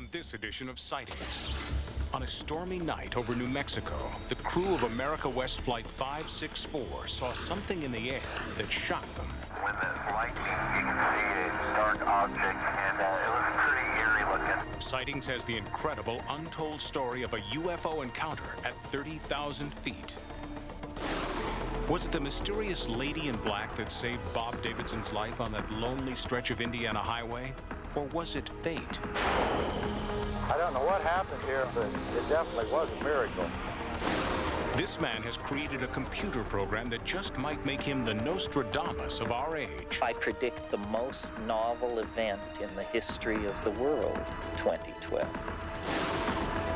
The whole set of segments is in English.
on this edition of Sightings. On a stormy night over New Mexico, the crew of America West Flight 564 saw something in the air that shocked them. When there's lightning, you can see a dark object, and it was pretty eerie looking. Sightings has the incredible untold story of a UFO encounter at 30,000 feet. Was it the mysterious lady in black that saved Bob Davidson's life on that lonely stretch of Indiana highway? Or was it fate? I don't know what happened here, but it definitely was a miracle. This man has created a computer program that just might make him the Nostradamus of our age. I predict the most novel event in the history of the world, 2012.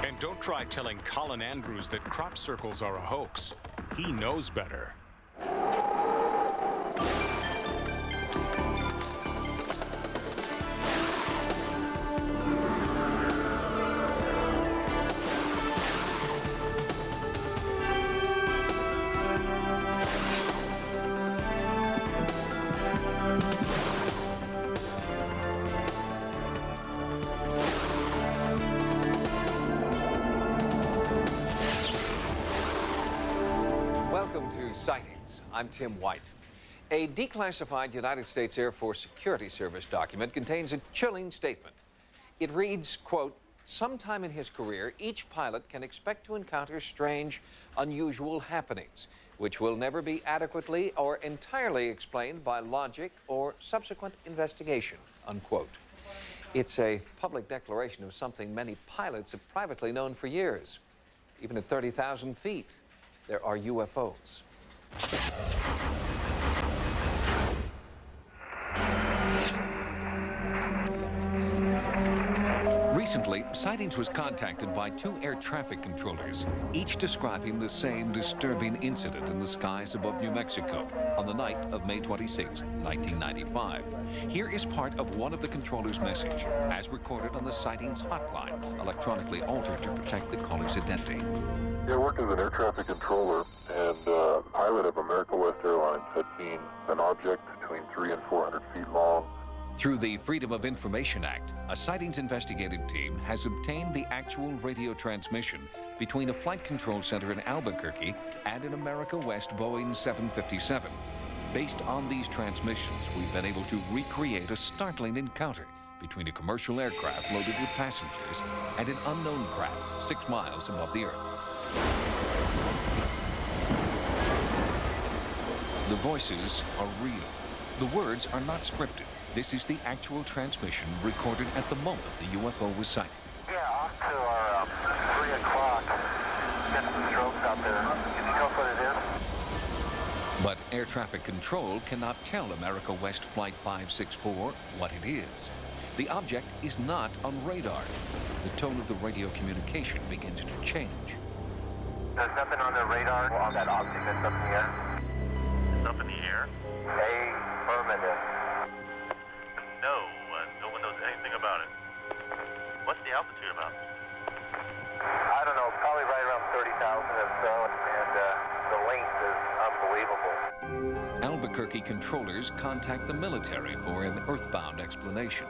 And don't try telling Colin Andrews that crop circles are a hoax. He knows better. Welcome to Sightings. I'm Tim White. A declassified United States Air Force Security Service document contains a chilling statement. It reads, quote, "Sometime in his career, each pilot can expect to encounter strange, unusual happenings, which will never be adequately or entirely explained by logic or subsequent investigation," unquote. It's a public declaration of something many pilots have privately known for years. Even at 30,000 feet, there are UFOs. Recently, Sightings was contacted by two air traffic controllers, each describing the same disturbing incident in the skies above New Mexico on the night of May 26, 1995. Here is part of one of the controllers' message, as recorded on the Sightings hotline, electronically altered to protect the caller's identity. Yeah, I work as an air traffic controller, and a pilot of America West Airlines had seen an object between 300 and 400 feet long. Through the Freedom of Information Act, a Sightings investigative team has obtained the actual radio transmission between a flight control center in Albuquerque and an America West Boeing 757. Based on these transmissions, we've been able to recreate a startling encounter between a commercial aircraft loaded with passengers and an unknown craft 6 miles above the Earth. The voices are real. The words are not scripted. This is the actual transmission recorded at the moment the UFO was sighted. Yeah, off to our 3 o'clock. Get some strokes out there. Can you tell us what it is? But air traffic control cannot tell America West Flight 564 what it is. The object is not on radar. The tone of the radio communication begins to change. There's nothing on the radar on that object that's up in the air? It's up in the air? Affirmative. No, no one knows anything about it. What's the altitude about? I don't know, probably right around 30,000 or so, and the length is unbelievable. Albuquerque controllers contact the military for an earthbound explanation.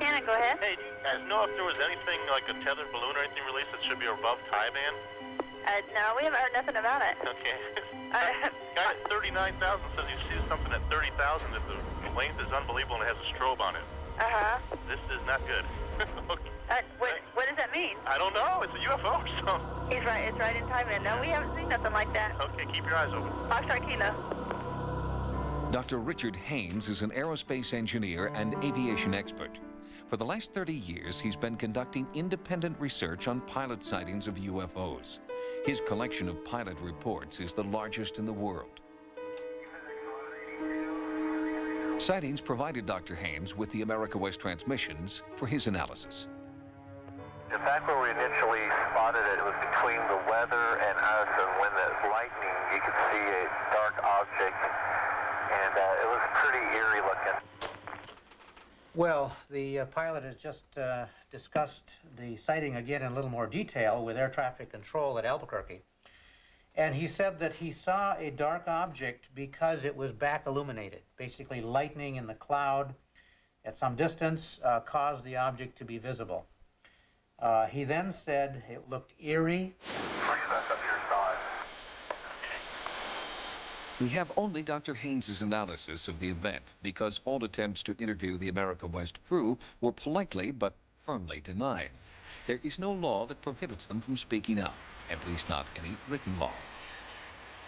Anna, go ahead. Hey, do you guys know if there was anything like a tethered balloon or anything released that should be above tie band? No, we haven't heard nothing about it. Okay. Guy at 39,000 says he sees something at 30,000 if the length is unbelievable and it has a strobe on it. Uh-huh. This is not good. Okay. What does that mean? I don't know. It's a UFO, so... He's right. It's right in time in. No, we haven't seen nothing like that. Okay, keep your eyes open. Foxtrot Kilo. Dr. Richard Haynes is an aerospace engineer and aviation expert. For the last 30 years, he's been conducting independent research on pilot sightings of UFOs. His collection of pilot reports is the largest in the world. Sightings provided Dr. Haynes with the America West transmissions for his analysis. In fact, where we initially spotted it, it was between the weather and us, and when the lightning, you could see a dark object, and it was pretty eerie looking. Well, the pilot has just discussed the sighting again in a little more detail with air traffic control at Albuquerque. And he said that he saw a dark object because it was back illuminated. Basically, lightning in the cloud at some distance caused the object to be visible. He then said it looked eerie. Freeze us up your side. We have only Dr. Haynes's analysis of the event because all attempts to interview the America West crew were politely but firmly denied. There is no law that prohibits them from speaking out, at least not any written law.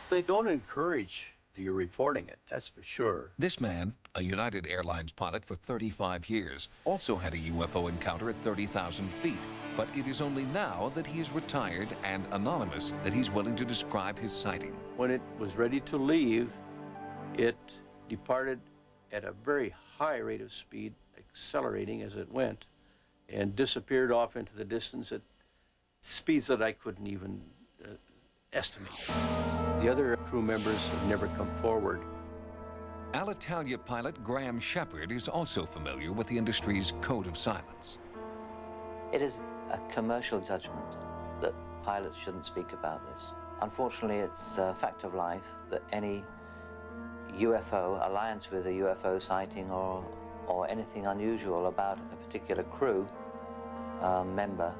They don't encourage you reporting it, that's for sure. This man, a United Airlines pilot for 35 years, also had a UFO encounter at 30,000 feet. But it is only now that he is retired and anonymous that he's willing to describe his sighting. When it was ready to leave, it departed at a very high rate of speed, accelerating as it went, and disappeared off into the distance at speeds that I couldn't even estimate. The other crew members have never come forward. Alitalia pilot Graham Shepard is also familiar with the industry's code of silence. It is a commercial judgment that pilots shouldn't speak about this. Unfortunately, it's a fact of life that any UFO, alliance with a UFO sighting or anything unusual about a particular crew member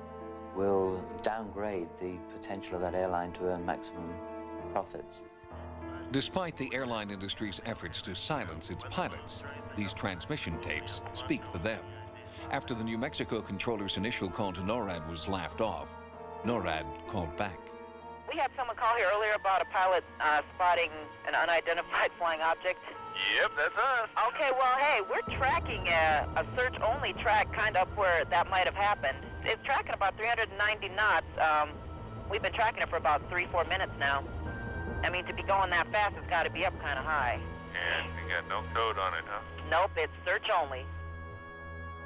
will downgrade the potential of that airline to earn maximum profits. Despite the airline industry's efforts to silence its pilots, these transmission tapes speak for them. After the New Mexico controller's initial call to NORAD was laughed off, NORAD called back. We had someone call here earlier about a pilot spotting an unidentified flying object. Yep, that's us. Okay, well, hey, we're tracking a search-only track kind of up where that might have happened. It's tracking about 390 knots. We've been tracking it for about 3-4 minutes now. I mean, to be going that fast, it's got to be up kind of high. And you got no code on it, huh? Nope, it's search-only.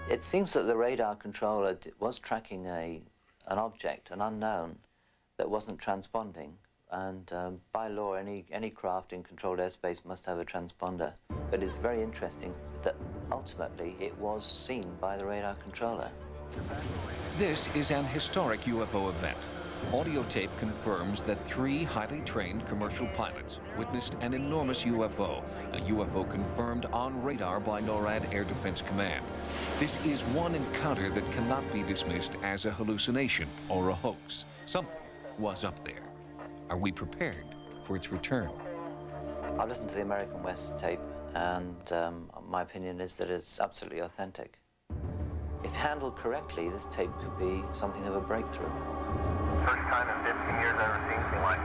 It seems that the radar controller was tracking an object, an unknown, that wasn't transponding. And by law, any craft in controlled airspace must have a transponder. But it's very interesting that ultimately it was seen by the radar controller. This is an historic UFO event. Audio tape confirms that 3 highly trained commercial pilots witnessed an enormous UFO, a UFO confirmed on radar by NORAD Air Defense Command. This is one encounter that cannot be dismissed as a hallucination or a hoax. Something was up there. Are we prepared for its return? I've listened to the American West tape, and my opinion is that it's absolutely authentic. If handled correctly, this tape could be something of a breakthrough. First time in 15 years I've ever seen anything like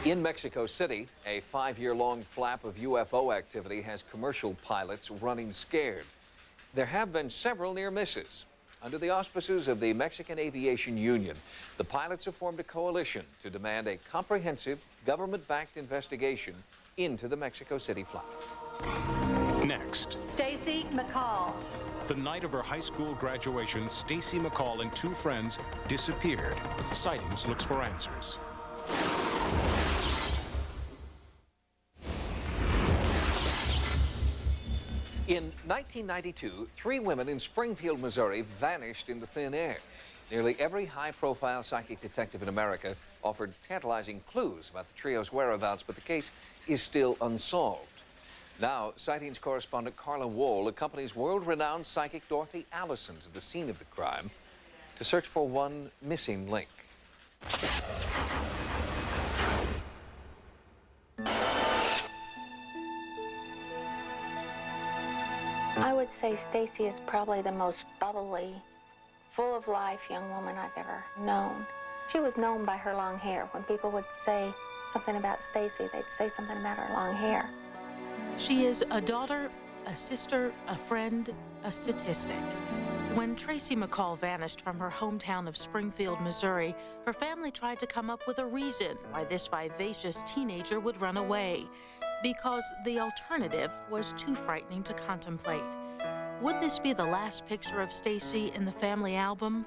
it. In Mexico City, a 5-year-long flap of UFO activity has commercial pilots running scared. There have been several near misses. Under the auspices of the Mexican Aviation Union, the pilots have formed a coalition to demand a comprehensive, government-backed investigation into the Mexico City flap. Next. Stacy McCall. The night of her high school graduation, Stacy McCall and 2 friends disappeared. Sightings looks for answers. In 1992, 3 women in Springfield, Missouri vanished into thin air. Nearly every high-profile psychic detective in America offered tantalizing clues about the trio's whereabouts, but the case is still unsolved. Now, Sightings correspondent Carla Wohl accompanies world-renowned psychic Dorothy Allison to the scene of the crime to search for one missing link. I would say Stacy is probably the most bubbly, full of life young woman I've ever known. She was known by her long hair. When people would say something about Stacy, they'd say something about her long hair. She is a daughter, a sister, a friend, a statistic. When Tracy McCall vanished from her hometown of Springfield, Missouri, her family tried to come up with a reason why this vivacious teenager would run away, because the alternative was too frightening to contemplate. Would this be the last picture of Stacy in the family album?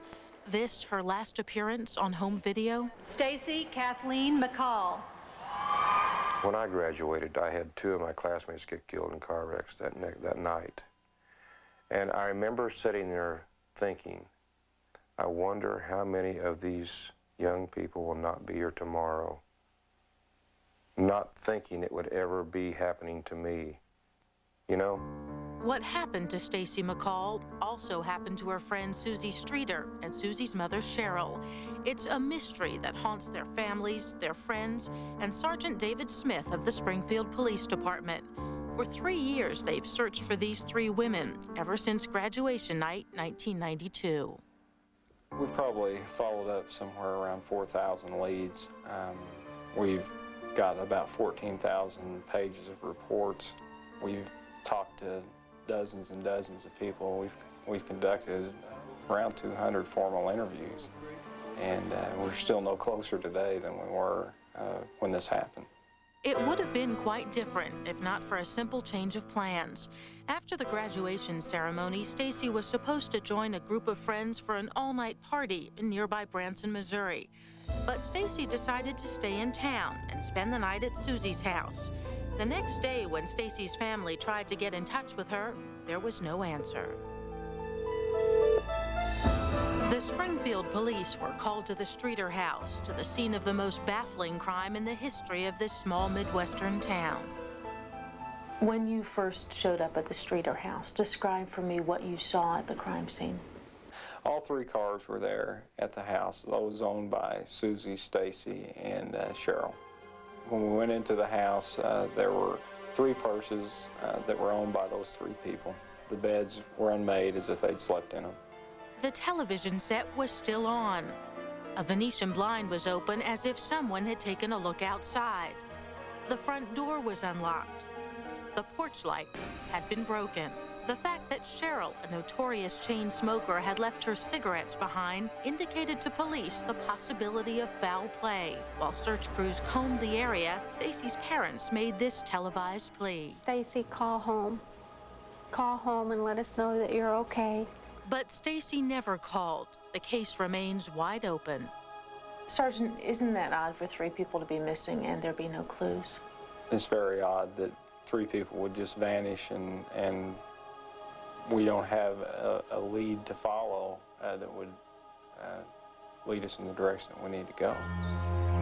This, her last appearance on home video? Stacy Kathleen McCall. When I graduated, I had 2 of my classmates get killed in car wrecks that night. And I remember sitting there thinking, I wonder how many of these young people will not be here tomorrow, not thinking it would ever be happening to me, you know? What happened to Stacy McCall also happened to her friend Susie Streeter and Susie's mother Cheryl. It's a mystery that haunts their families, their friends, and Sergeant David Smith of the Springfield Police Department. For 3 years, they've searched for these 3 women ever since graduation night, 1992. We've probably followed up somewhere around 4,000 leads. We've got about 14,000 pages of reports. We've talked to dozens and dozens of people. We've conducted around 200 formal interviews, and we're still no closer today than we were when this happened. It would have been quite different if not for a simple change of plans. After the graduation ceremony, Stacy was supposed to join a group of friends for an all-night party in nearby Branson, Missouri. But Stacy decided to stay in town and spend the night at Susie's house. The next day, when Stacy's family tried to get in touch with her, there was no answer. The Springfield police were called to the Streeter house, to the scene of the most baffling crime in the history of this small Midwestern town. When you first showed up at the Streeter house, describe for me what you saw at the crime scene. All 3 cars were there at the house, those owned by Susie, Stacy, and Cheryl. When we went into the house, there were 3 purses that were owned by those 3 people. The beds were unmade as if they'd slept in them. The television set was still on. A Venetian blind was open as if someone had taken a look outside. The front door was unlocked. The porch light had been broken. The fact that Cheryl, a notorious chain smoker, had left her cigarettes behind indicated to police the possibility of foul play. While search crews combed the area, Stacy's parents made this televised plea. Stacy, call home. Call home and let us know that you're okay. But Stacy never called. The case remains wide open. Sergeant, isn't that odd for 3 people to be missing and there be no clues? It's very odd that 3 people would just vanish and we don't have a lead to follow that would lead us in the direction that we need to go.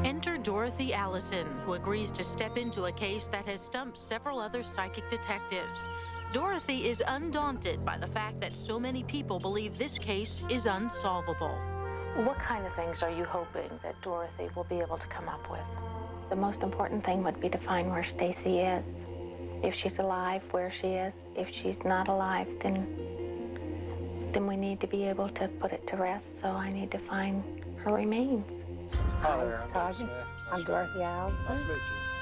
Enter Dorothy Allison, who agrees to step into a case that has stumped several other psychic detectives. Dorothy is undaunted by the fact that so many people believe this case is unsolvable. What kind of things are you hoping that Dorothy will be able to come up with? The most important thing would be to find where Stacy is. If she's alive, where she is. If she's not alive, then we need to be able to put it to rest, so I need to find her remains. Hi there, Sergeant. I'm Dorothy Allison. Nice to meet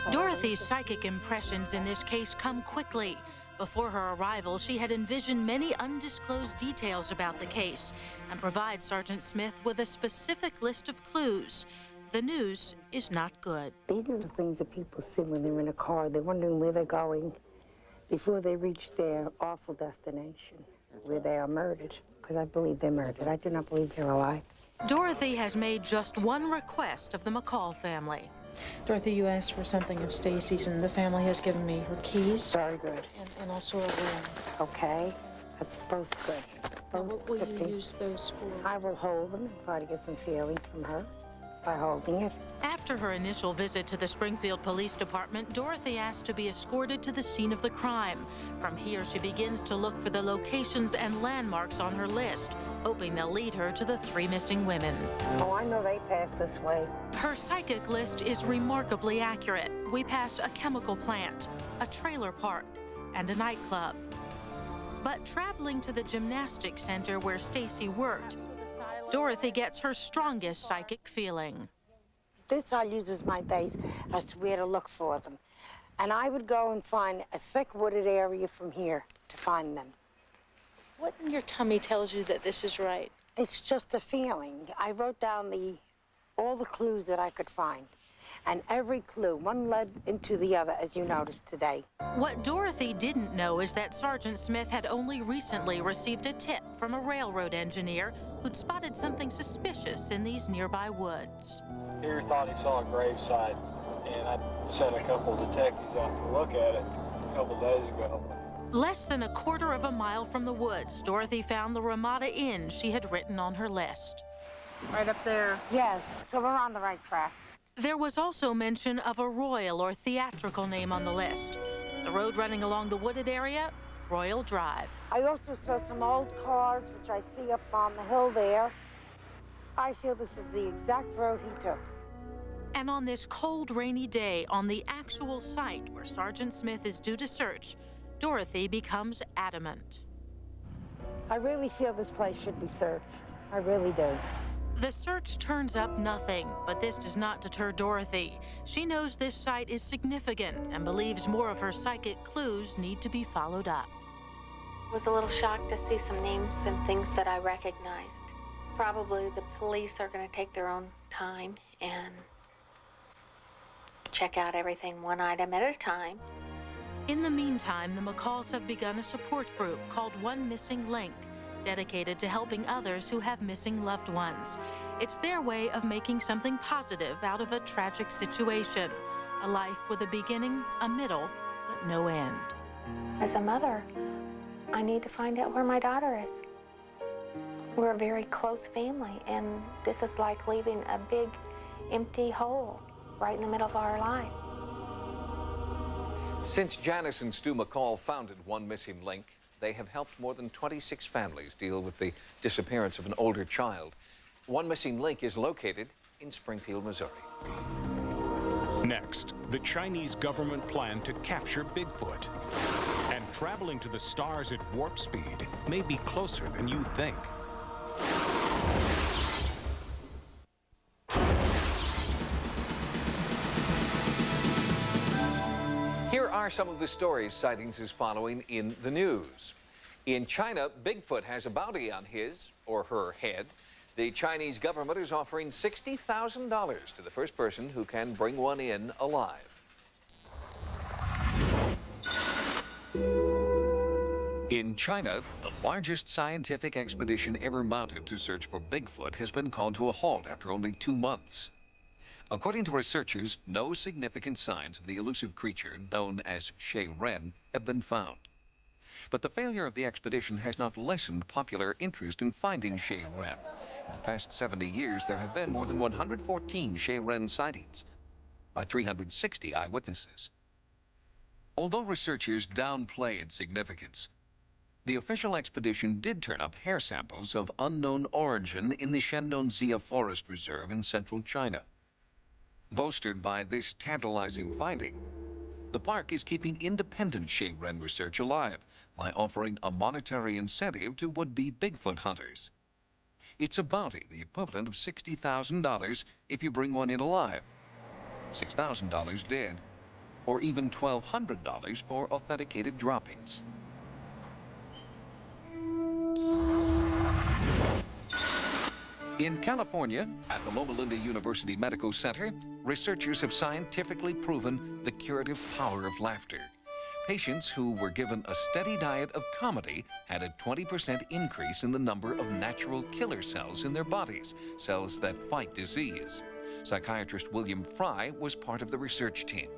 you. Dorothy's psychic impressions in this case come quickly. Before her arrival, she had envisioned many undisclosed details about the case and provides Sergeant Smith with a specific list of clues. The news is not good. These are the things that people see when they're in a car. They're wondering where they're going before they reach their awful destination, where they are murdered, because I believe they're murdered. I do not believe they're alive. Dorothy has made just one request of the McCall family. Dorothy, you asked for something of Stacy's, and the family has given me her keys. Very good. And also a ring. Okay, that's both good. Now, what will you use those for? I will hold them and try to get some feeling from her by holding it. After her initial visit to the Springfield Police Department, Dorothy asked to be escorted to the scene of the crime. From here, she begins to look for the locations and landmarks on her list, hoping they'll lead her to the 3 missing women. Oh, I know they pass this way. Her psychic list is remarkably accurate. We pass a chemical plant, a trailer park, and a nightclub. But traveling to the gymnastics center where Stacy worked, Dorothy gets her strongest psychic feeling. This I use as my base as to where to look for them. And I would go and find a thick wooded area from here to find them. What in your tummy tells you that this is right? It's just a feeling. I wrote down all the clues that I could find. And every clue, one led into the other, as you noticed today. What Dorothy didn't know is that Sergeant Smith had only recently received a tip from a railroad engineer who'd spotted something suspicious in these nearby woods. Here thought he saw a gravesite, and I sent a couple of detectives out to look at it a couple days ago. Less than a quarter of a mile from the woods, Dorothy found the Ramada Inn she had written on her list. Right up there. Yes, so we're on the right track. There was also mention of a royal or theatrical name on the list. The road running along the wooded area Royal Drive. I also saw some old cars, which I see up on the hill there. I feel this is the exact road he took. And on this cold, rainy day, on the actual site where Sergeant Smith is due to search, Dorothy becomes adamant. I really feel this place should be searched. I really do. The search turns up nothing, but this does not deter Dorothy. She knows this site is significant and believes more of her psychic clues need to be followed up. I was a little shocked to see some names and things that I recognized. Probably the police are going to take their own time and check out everything one item at a time. In the meantime, the McCalls have begun a support group called One Missing Link, dedicated to helping others who have missing loved ones. It's their way of making something positive out of a tragic situation. A life with a beginning, a middle, but no end. As a mother, I need to find out where my daughter is. We're a very close family, and this is like leaving a big, empty hole right in the middle of our life. Since Janice and Stu McCall founded One Missing Link, they have helped more than 26 families deal with the disappearance of an older child. One Missing Link is located in Springfield, Missouri. Next, the Chinese government plan to capture Bigfoot. And traveling to the stars at warp speed may be closer than you think. Here are some of the stories Sightings is following in the news. In China, Bigfoot has a bounty on his or her head. The Chinese government is offering $60,000 to the first person who can bring one in alive. In China, the largest scientific expedition ever mounted to search for Bigfoot has been called to a halt after only 2 months. According to researchers, no significant signs of the elusive creature known as Shay Ren have been found. But the failure of the expedition has not lessened popular interest in finding Shay Ren. In the past 70 years, there have been more than 114 Shay Ren sightings by 360 eyewitnesses. Although researchers downplay its significance, the official expedition did turn up hair samples of unknown origin in the Shandong Forest Reserve in central China. Bolstered by this tantalizing finding, the park is keeping independent Shay Ren research alive by offering a monetary incentive to would-be Bigfoot hunters. It's a bounty, the equivalent of $60,000 if you bring one in alive, $6,000 dead, or even $1,200 for authenticated droppings. In California, at the Loma Linda University Medical Center, researchers have scientifically proven the curative power of laughter. Patients who were given a steady diet of comedy had a 20% increase in the number of natural killer cells in their bodies, cells that fight disease. Psychiatrist William Fry was part of the research team.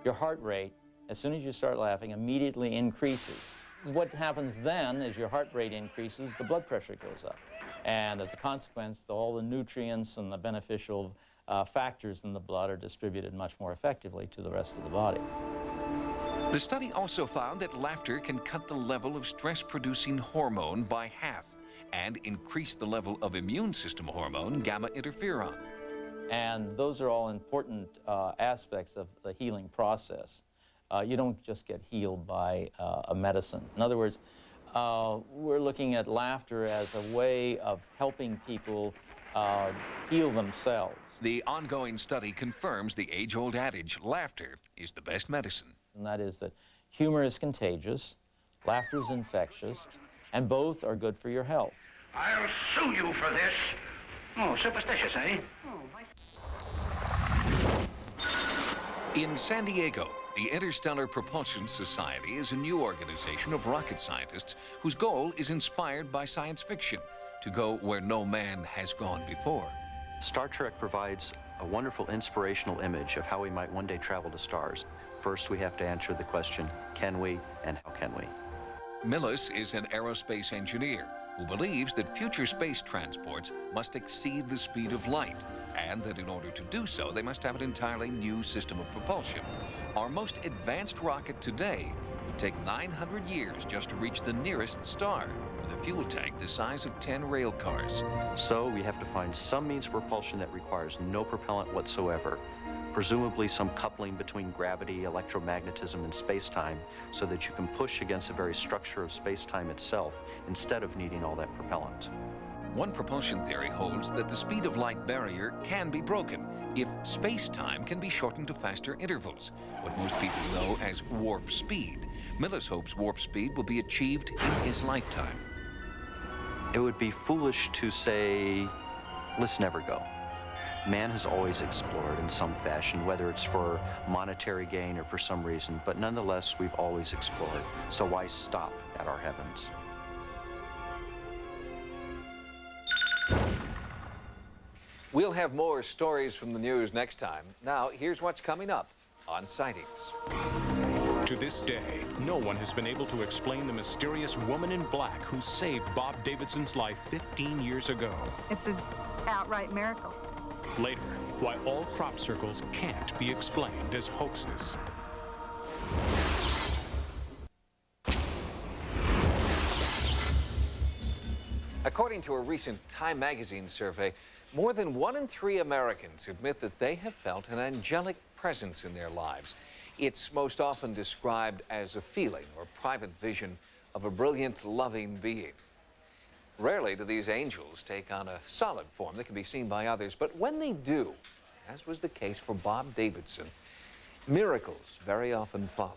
Your heart rate, as soon as you start laughing, immediately increases. What happens then is your heart rate increases, the blood pressure goes up. And as a consequence, all the nutrients and the beneficial factors in the blood are distributed much more effectively to the rest of the body. The study also found that laughter can cut the level of stress-producing hormone by half and increase the level of immune system hormone, gamma interferon. And those are all important aspects of the healing process. You don't just get healed by a medicine. In other words, we're looking at laughter as a way of helping people heal themselves. The ongoing study confirms the age-old adage, laughter is the best medicine. And that is that humor is contagious, laughter is infectious, and both are good for your health. I'll sue you for this. Oh, superstitious, eh? In San Diego, the Interstellar Propulsion Society is a new organization of rocket scientists whose goal is inspired by science fiction to go where no man has gone before. Star Trek provides a wonderful inspirational image of how we might one day travel to stars. First, we have to answer the question, can we and how can we? Millis is an aerospace engineer who believes that future space transports must exceed the speed of light, and that in order to do so, they must have an entirely new system of propulsion. Our most advanced rocket today would take 900 years just to reach the nearest star, with a fuel tank the size of 10 rail cars. So we have to find some means of propulsion that requires no propellant whatsoever, presumably some coupling between gravity, electromagnetism, and space-time, so that you can push against the very structure of space-time itself instead of needing all that propellant. One propulsion theory holds that the speed of light barrier can be broken if space-time can be shortened to faster intervals, what most people know as warp speed. Millis hopes warp speed will be achieved in his lifetime. It would be foolish to say, let's never go. Man has always explored in some fashion, whether it's for monetary gain or for some reason, but nonetheless, we've always explored. So why stop at our heavens? We'll have more stories from the news next time. Now, here's what's coming up on Sightings. To this day, no one has been able to explain the mysterious woman in black who saved Bob Davidson's life 15 years ago. It's an outright miracle. Later, why all crop circles can't be explained as hoaxes. According to a recent Time magazine survey, more than 1 in 3 Americans admit that they have felt an angelic presence in their lives. It's most often described as a feeling or private vision of a brilliant, loving being. Rarely do these angels take on a solid form that can be seen by others, but when they do, as was the case for Bob Davidson, miracles very often follow.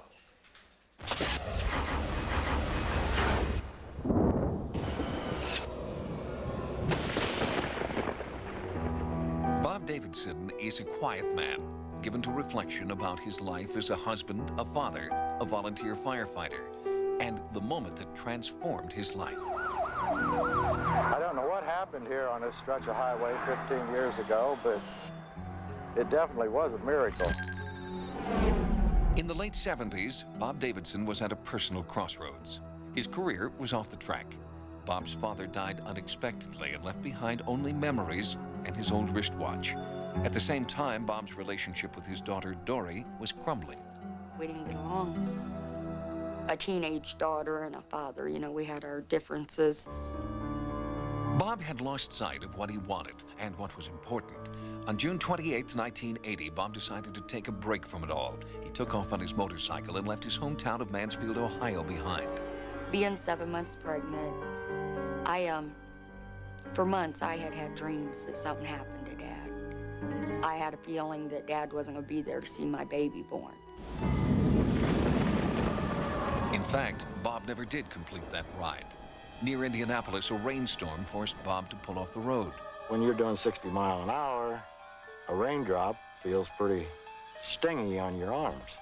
Bob Davidson is a quiet man, given to reflection about his life as a husband, a father, a volunteer firefighter, and the moment that transformed his life. I don't know what happened here on this stretch of highway 15 years ago, but it definitely was a miracle. In the late 70s, Bob Davidson was at a personal crossroads. His career was off the track. Bob's father died unexpectedly and left behind only memories and his old wristwatch. At the same time, Bob's relationship with his daughter, Dory, was crumbling. We didn't get along. A teenage daughter and a father, you know, we had our differences. Bob had lost sight of what he wanted and what was important. On June 28, 1980, Bob decided to take a break from it all. He took off on his motorcycle and left his hometown of Mansfield, Ohio behind. Being 7 months pregnant, for months I had dreams that something happened to Dad. I had a feeling that Dad wasn't going to be there to see my baby born. In fact, Bob never did complete that ride. Near Indianapolis, a rainstorm forced Bob to pull off the road. When you're doing 60 miles an hour, a raindrop feels pretty stingy on your arms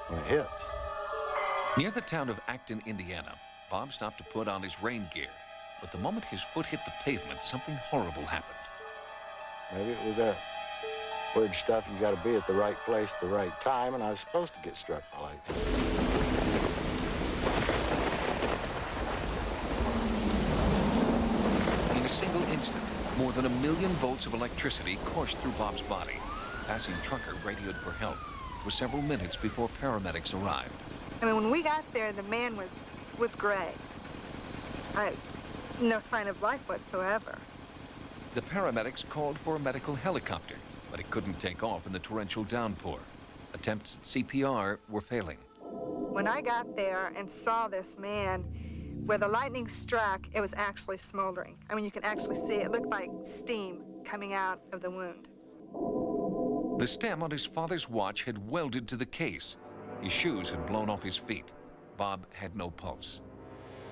when it hits. Near the town of Acton, Indiana, Bob stopped to put on his rain gear. But the moment his foot hit the pavement, something horrible happened. Maybe it was that weird stuff, you gotta be at the right place at the right time, and I was supposed to get struck by lightning. In a single instant, more than 1 million volts of electricity coursed through Bob's body. A passing trucker radioed for help. It was several minutes before paramedics arrived. I mean, when we got there, the man was gray. No sign of life whatsoever. The paramedics called for a medical helicopter, but it couldn't take off in the torrential downpour. Attempts at CPR were failing. When I got there and saw this man, where the lightning struck, it was actually smoldering. I mean, you can actually see it looked like steam coming out of the wound. The stem on his father's watch had welded to the case. His shoes had blown off his feet. Bob had no pulse.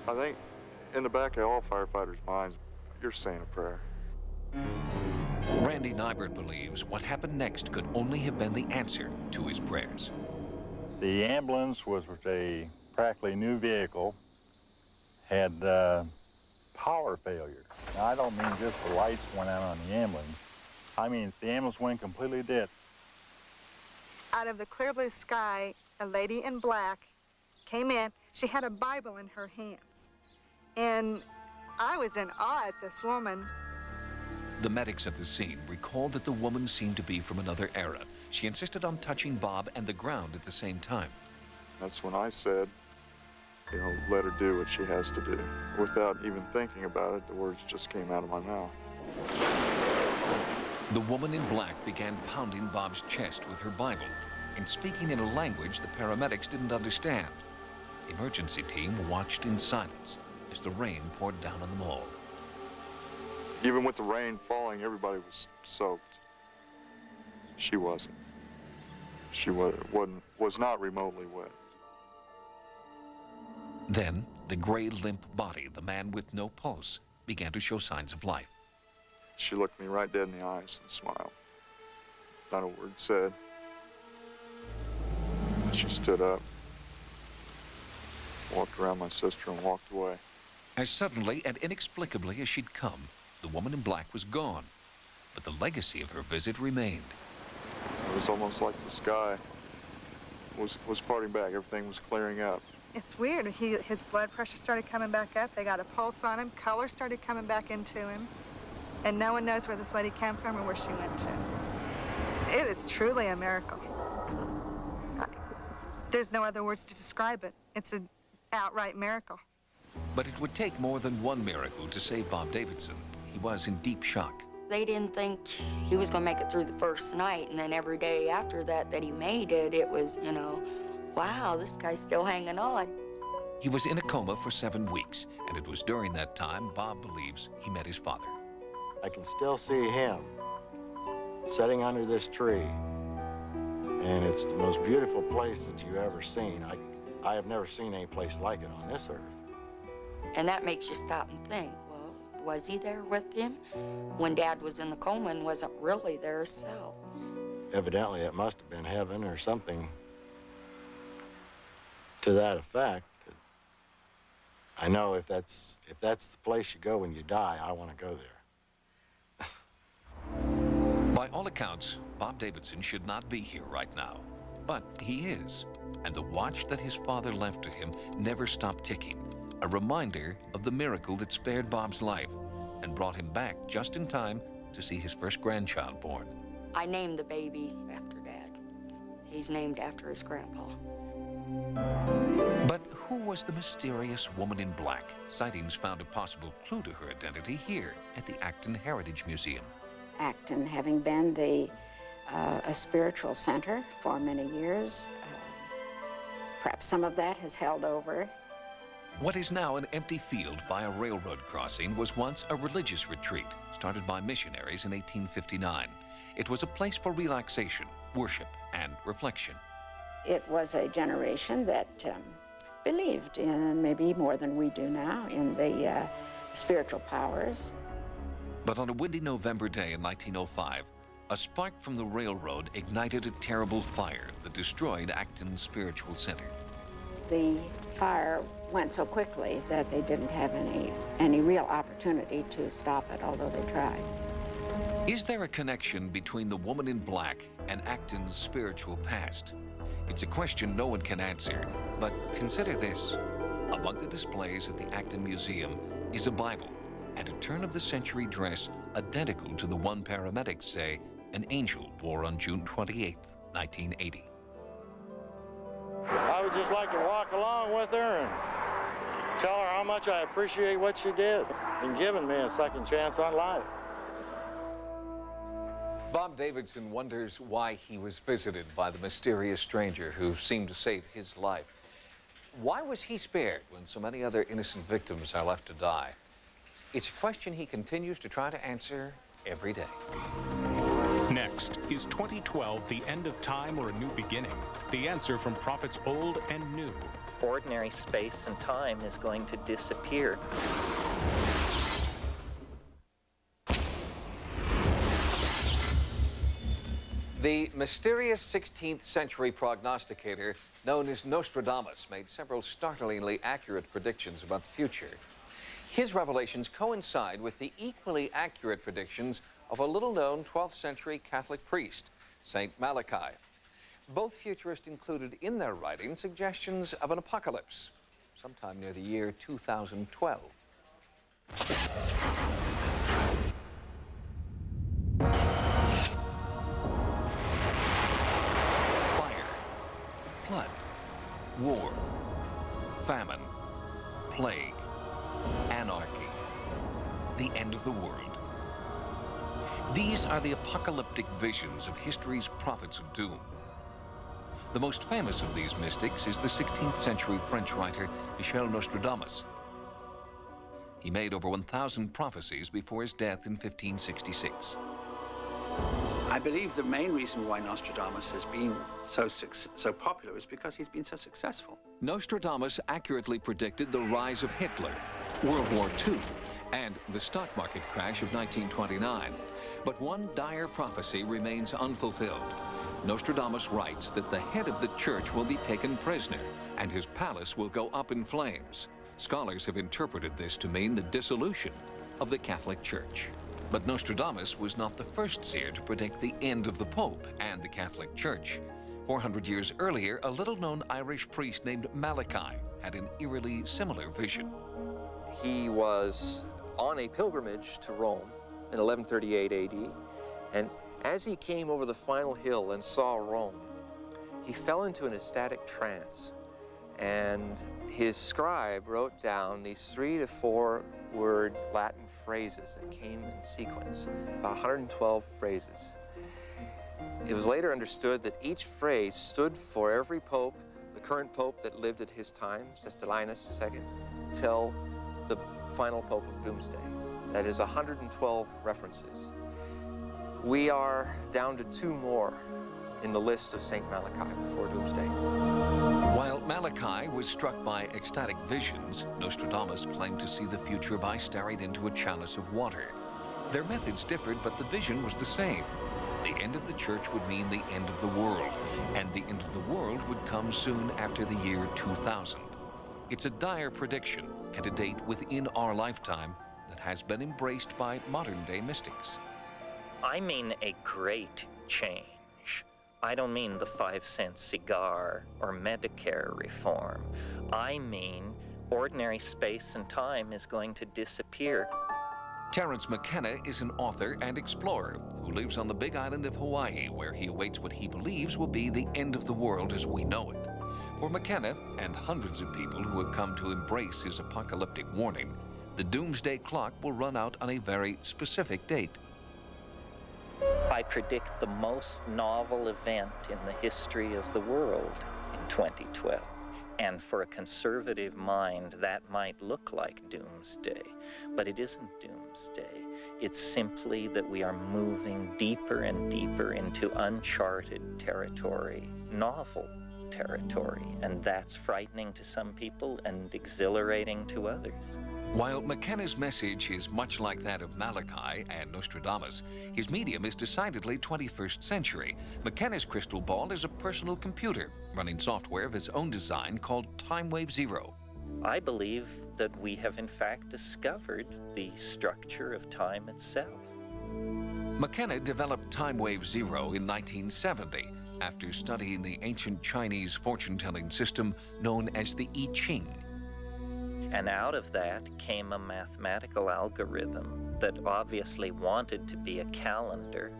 I think in the back of all firefighters' minds, you're saying a prayer. Randy Nybert believes what happened next could only have been the answer to his prayers. The ambulance was a practically new vehicle, had power failure. Now, I don't mean just the lights went out on the ambulance. I mean, the ambulance went completely dead. Out of the clear blue sky, a lady in black came in. She had a Bible in her hands. And I was in awe at this woman. The medics at the scene recalled that the woman seemed to be from another era. She insisted on touching Bob and the ground at the same time. That's when I said, you know, let her do what she has to do. Without even thinking about it, the words just came out of my mouth. The woman in black began pounding Bob's chest with her Bible and speaking in a language the paramedics didn't understand. The emergency team watched in silence as the rain poured down on them all. Even with the rain falling, everybody was soaked. She wasn't. She was not remotely wet. Then, the gray, limp body, the man with no pulse, began to show signs of life. She looked me right dead in the eyes and smiled. Not a word said. She stood up, walked around my sister, and walked away. As suddenly and inexplicably as she'd come, the woman in black was gone. But the legacy of her visit remained. It was almost like the sky was parting back. Everything was clearing up. It's weird. His blood pressure started coming back up. They got a pulse on him. Color started coming back into him. And no one knows where this lady came from or where she went to. It is truly a miracle. There's no other words to describe it. It's an outright miracle. But it would take more than one miracle to save Bob Davidson. He was in deep shock. They didn't think he was going to make it through the first night, and then every day after that he made it, it was, you know, wow, this guy's still hanging on. He was in a coma for 7 weeks, and it was during that time Bob believes he met his father. I can still see him sitting under this tree, and it's the most beautiful place that you've ever seen. I have never seen any place like it on this earth. And that makes you stop and think, well, was he there with him when Dad was in the coma and wasn't really there himself? Evidently, it must have been heaven or something to that effect. I know if that's the place you go when you die, I want to go there. By all accounts, Bob Davidson should not be here right now. But he is. And the watch that his father left to him never stopped ticking. A reminder of the miracle that spared Bob's life and brought him back just in time to see his first grandchild born. I named the baby after Dad. He's named after his grandpa. But who was the mysterious woman in black? Sightings found a possible clue to her identity here at the Acton Heritage Museum. Acton having been a spiritual center for many years, perhaps some of that has held over. What is now an empty field by a railroad crossing was once a religious retreat started by missionaries in 1859. It was a place for relaxation, worship, and reflection. It was a generation that believed in, maybe more than we do now, in the spiritual powers. But on a windy November day in 1905, a spark from the railroad ignited a terrible fire that destroyed Acton's spiritual center. The fire went so quickly that they didn't have any real opportunity to stop it, although they tried. Is there a connection between the woman in black and Acton's spiritual past? It's a question no one can answer, but consider this. Among the displays at the Acton Museum is a Bible and a turn-of-the-century dress identical to the one paramedics say an angel wore on June 28, 1980. I would just like to walk along with her and tell her how much I appreciate what she did in giving me a second chance on life. Bob Davidson wonders why he was visited by the mysterious stranger who seemed to save his life. Why was he spared when so many other innocent victims are left to die? It's a question he continues to try to answer every day. Next, is 2012 the end of time or a new beginning? The answer from prophets old and new. Ordinary space and time is going to disappear. The mysterious 16th century prognosticator known as Nostradamus made several startlingly accurate predictions about the future. His revelations coincide with the equally accurate predictions of a little-known 12th century Catholic priest, Saint Malachi. Both futurists included in their writing suggestions of an apocalypse sometime near the year 2012. Flood, war, famine, plague, anarchy, the end of the world. These are the apocalyptic visions of history's prophets of doom. The most famous of these mystics is the 16th century French writer Michel Nostradamus. He made over 1,000 prophecies before his death in 1566. I believe the main reason why Nostradamus has been so popular is because he's been so successful. Nostradamus accurately predicted the rise of Hitler, World War II, and the stock market crash of 1929. But one dire prophecy remains unfulfilled. Nostradamus writes that the head of the church will be taken prisoner and his palace will go up in flames. Scholars have interpreted this to mean the dissolution of the Catholic Church. But Nostradamus was not the first seer to predict the end of the Pope and the Catholic Church. 400 years earlier, a little-known Irish priest named Malachi had an eerily similar vision. He was on a pilgrimage to Rome in 1138 AD, and as he came over the final hill and saw Rome, he fell into an ecstatic trance, and his scribe wrote down these 3 to 4 word Latin phrases that came in sequence, about 112 phrases. It was later understood that each phrase stood for every pope, the current pope that lived at his time, Sestilinus II, till the final pope of Doomsday. That is 112 references. We are down to 2 more in the list of St. Malachi before Doomsday. While Malachi was struck by ecstatic visions, Nostradamus claimed to see the future by staring into a chalice of water. Their methods differed, but the vision was the same. The end of the church would mean the end of the world, and the end of the world would come soon after the year 2000. It's a dire prediction and a date within our lifetime that has been embraced by modern-day mystics. I mean a great change. I don't mean the 5-cent cigar or Medicare reform. I mean ordinary space and time is going to disappear. Terence McKenna is an author and explorer who lives on the big island of Hawaii, where he awaits what he believes will be the end of the world as we know it. For McKenna and hundreds of people who have come to embrace his apocalyptic warning, the doomsday clock will run out on a very specific date. I predict the most novel event in the history of the world in 2012. And for a conservative mind, that might look like doomsday, but it isn't doomsday. It's simply that we are moving deeper and deeper into uncharted territory, novel territory, and that's frightening to some people and exhilarating to others. While McKenna's message is much like that of Malachi and Nostradamus, his medium is decidedly 21st century. McKenna's crystal ball is a personal computer running software of his own design called Time Wave Zero. I believe that we have in fact discovered the structure of time itself. McKenna developed Time Wave Zero in 1970 after studying the ancient Chinese fortune-telling system known as the I Ching. And out of that came a mathematical algorithm that obviously wanted to be a calendar.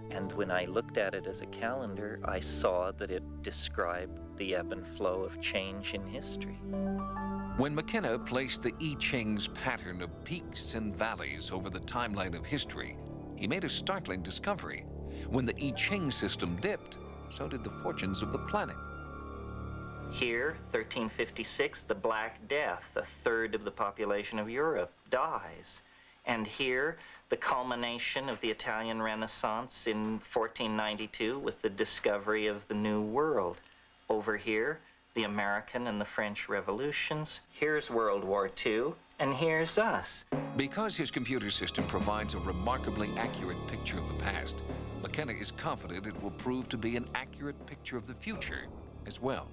And when I looked at it as a calendar, I saw that it described the ebb and flow of change in history. When McKenna placed the I Ching's pattern of peaks and valleys over the timeline of history, he made a startling discovery. When the I Ching system dipped, so did the fortunes of the planet. Here, 1356, the Black Death, a third of the population of Europe, dies. And here, the culmination of the Italian Renaissance in 1492 with the discovery of the New World. Over here, the American and the French revolutions. Here's World War II, and here's us. Because his computer system provides a remarkably accurate picture of the past, McKenna is confident it will prove to be an accurate picture of the future as well.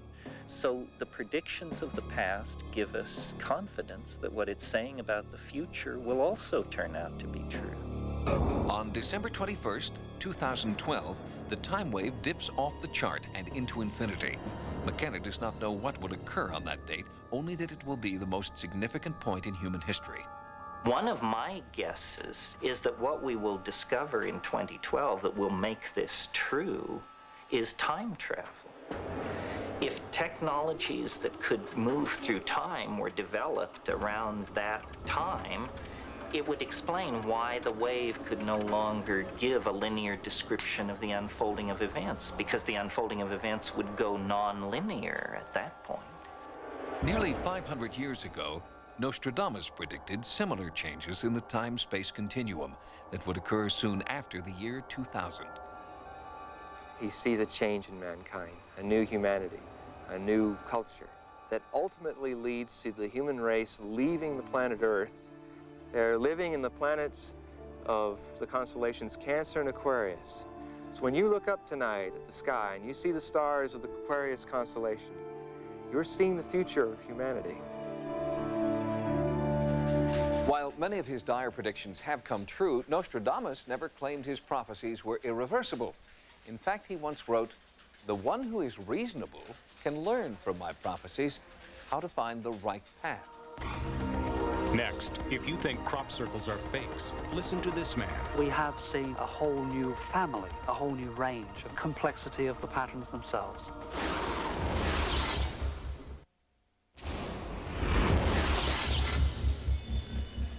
So the predictions of the past give us confidence that what it's saying about the future will also turn out to be true. On December 21st, 2012, the time wave dips off the chart and into infinity. McKenna does not know what will occur on that date, only that it will be the most significant point in human history. One of my guesses is that what we will discover in 2012 that will make this true is time travel. If technologies that could move through time were developed around that time, it would explain why the wave could no longer give a linear description of the unfolding of events, because the unfolding of events would go non-linear at that point. Nearly 500 years ago, Nostradamus predicted similar changes in the time-space continuum that would occur soon after the year 2000. He sees a change in mankind, a new humanity, a new culture that ultimately leads to the human race leaving the planet Earth. They're living in the planets of the constellations Cancer and Aquarius. So when you look up tonight at the sky and you see the stars of the Aquarius constellation, you're seeing the future of humanity. While many of his dire predictions have come true, Nostradamus never claimed his prophecies were irreversible. In fact, he once wrote, "The one who is reasonable can learn from my prophecies how to find the right path." Next, if you think crop circles are fakes, listen to this man. We have seen a whole new family, a whole new range of complexity of the patterns themselves.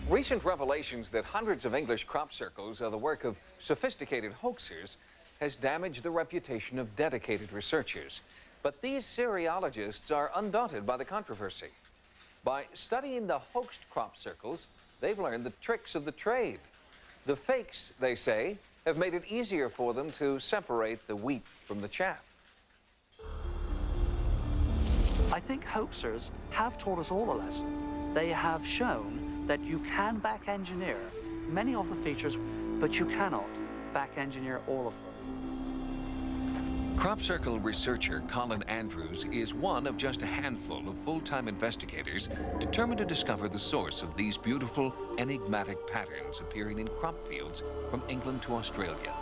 Recent revelations that hundreds of English crop circles are the work of sophisticated hoaxers has damaged the reputation of dedicated researchers. But these seriologists are undaunted by the controversy. By studying the hoaxed crop circles, they've learned the tricks of the trade. The fakes, they say, have made it easier for them to separate the wheat from the chaff. I think hoaxers have taught us all a lesson. They have shown that you can back-engineer many of the features, but you cannot back-engineer all of them. Crop circle researcher Colin Andrews is one of just a handful of full-time investigators determined to discover the source of these beautiful, enigmatic patterns appearing in crop fields from England to Australia.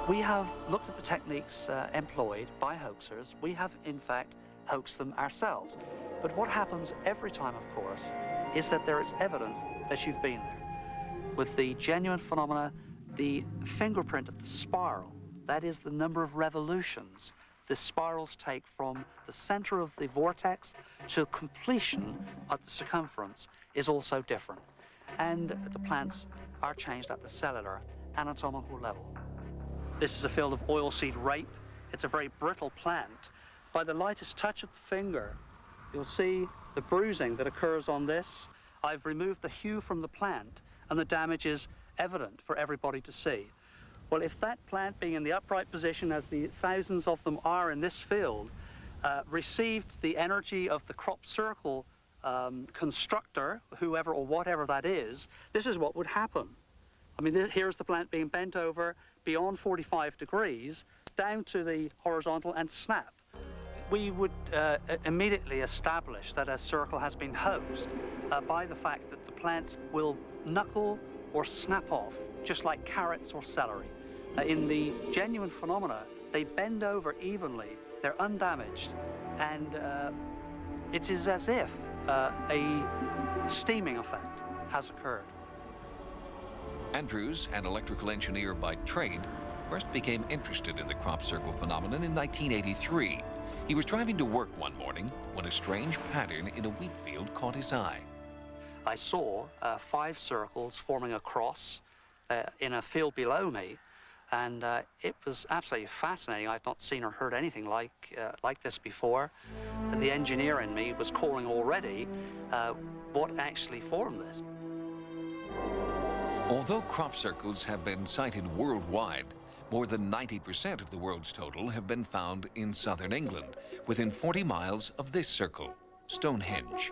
We have looked at the techniques employed by hoaxers. We have, in fact, hoaxed them ourselves. But what happens every time, of course, is that there is evidence that you've been there. With the genuine phenomena, the fingerprint of the spiral, that is the number of revolutions the spirals take from the center of the vortex to completion at the circumference, is also different. And the plants are changed at the cellular anatomical level. This is a field of oilseed rape. It's a very brittle plant. By the lightest touch of the finger, you'll see the bruising that occurs on this. I've removed the hue from the plant, and the damage is evident for everybody to see. Well, if that plant, being in the upright position, as the thousands of them are in this field, received the energy of the crop circle constructor, whoever or whatever that is, this is what would happen. I mean, here's the plant being bent over beyond 45 degrees, down to the horizontal, and snap. We would immediately establish that a circle has been hoaxed by the fact that the plants will knuckle or snap off, just like carrots or celery. In the genuine phenomena, they bend over evenly, they're undamaged, and it is as if a steaming effect has occurred. Andrews, an electrical engineer by trade, first became interested in the crop circle phenomenon in 1983. He was driving to work one morning when a strange pattern in a wheat field caught his eye. I saw 5 circles forming a cross in a field below me, and it was absolutely fascinating. I'd not seen or heard anything like this before. The engineer in me was calling already what actually formed this. Although crop circles have been sighted worldwide, more than 90% of the world's total have been found in southern England, within 40 miles of this circle, Stonehenge.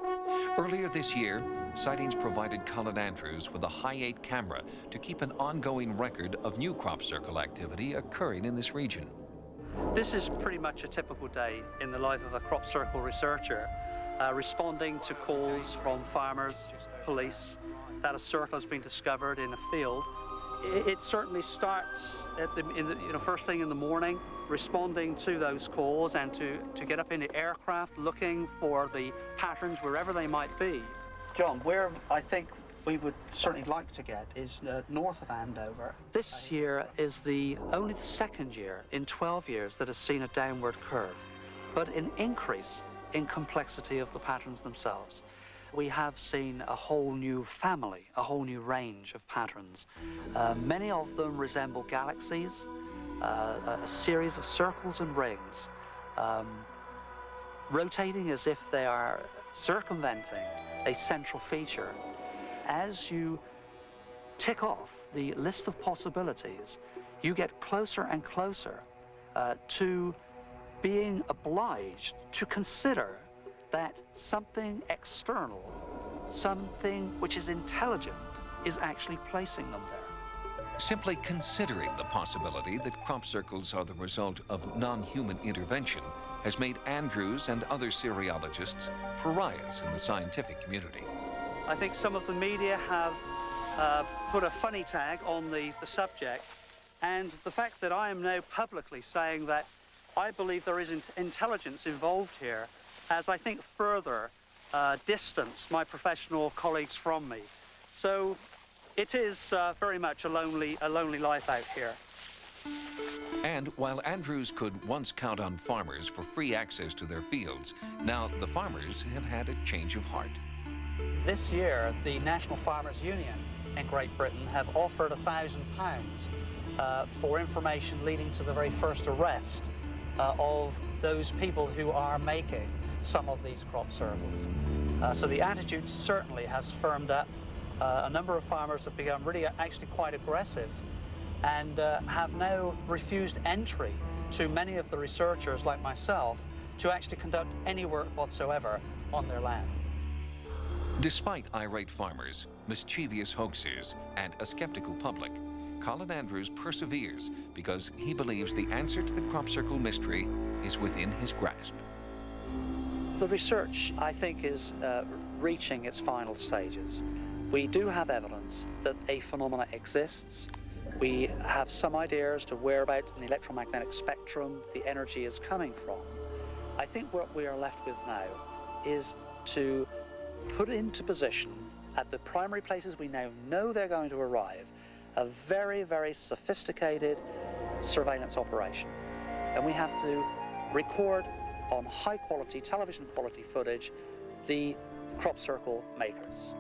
Earlier this year, sightings provided Colin Andrews with a high-8 camera to keep an ongoing record of new crop circle activity occurring in this region. This is pretty much a typical day in the life of a crop circle researcher, responding to calls from farmers, police, that a circle has been discovered in a field. It certainly starts at first thing in the morning, responding to those calls and to get up into aircraft, looking for the patterns wherever they might be. John, where I think we would certainly like to get is north of Andover. This year is only the second year in 12 years that has seen a downward curve. but an increase in complexity of the patterns themselves. We have seen a whole new family, a whole new range of patterns. Many of them resemble galaxies, a series of circles and rings, rotating as if they are circumventing a central feature. As you tick off the list of possibilities, you get closer and closer to being obliged to consider that something external, something which is intelligent, is actually placing them there. Simply considering the possibility that crop circles are the result of non-human intervention has made Andrews and other Siriologists pariahs in the scientific community. I think some of the media have put a funny tag on the subject, and the fact that I am now publicly saying that I believe there is intelligence involved here has, I think, further distanced my professional colleagues from me. So it is very much a lonely life out here. And while Andrews could once count on farmers for free access to their fields, now the farmers have had a change of heart. This year, the National Farmers Union in Great Britain have offered £1,000 for information leading to the very first arrest of those people who are making some of these crop circles. So the attitude certainly has firmed up. A number of farmers have become really actually quite aggressive and have now refused entry to many of the researchers like myself to actually conduct any work whatsoever on their land. Despite irate farmers, mischievous hoaxers, and a skeptical public, Colin Andrews perseveres because he believes the answer to the crop circle mystery is within his grasp. The research, I think, is reaching its final stages. We do have evidence that a phenomena exists. We have some idea as to whereabouts in the electromagnetic spectrum the energy is coming from. I think what we are left with now is to put into position at the primary places we now know they're going to arrive a very, very sophisticated surveillance operation. And we have to record on high-quality, television quality footage the crop circle makers.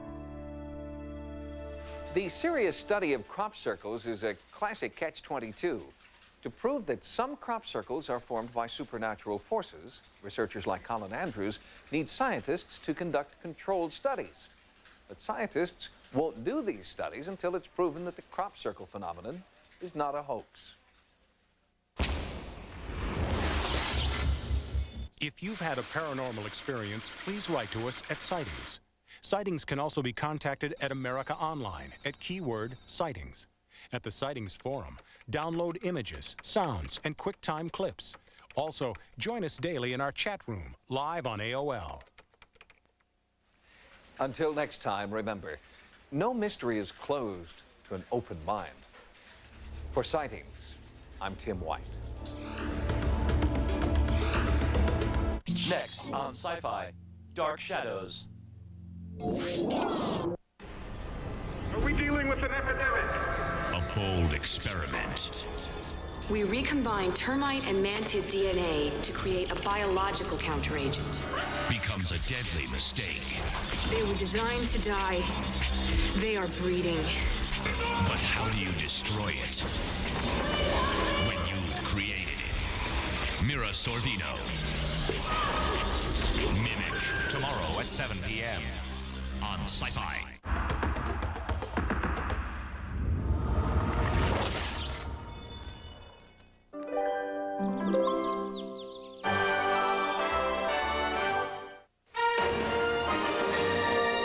The serious study of crop circles is a classic catch-22. To prove that some crop circles are formed by supernatural forces, researchers like Colin Andrews need scientists to conduct controlled studies. But scientists won't do these studies until it's proven that the crop circle phenomenon is not a hoax. If you've had a paranormal experience, please write to us at Sightings. Sightings can also be contacted at America Online at keyword Sightings. At the Sightings Forum, download images, sounds, and QuickTime clips. Also, join us daily in our chat room, live on AOL. Until next time, remember, no mystery is closed to an open mind. For Sightings, I'm Tim White. Next on Sci-Fi, Dark Shadows. Are we dealing with an epidemic? A bold experiment. We recombine termite and mantid DNA to create a biological counteragent. Becomes a deadly mistake. They were designed to die. They are breeding. But how do you destroy it? When you've created it. Mira Sorvino. Mimic, tomorrow at 7 p.m. on Sci-Fi.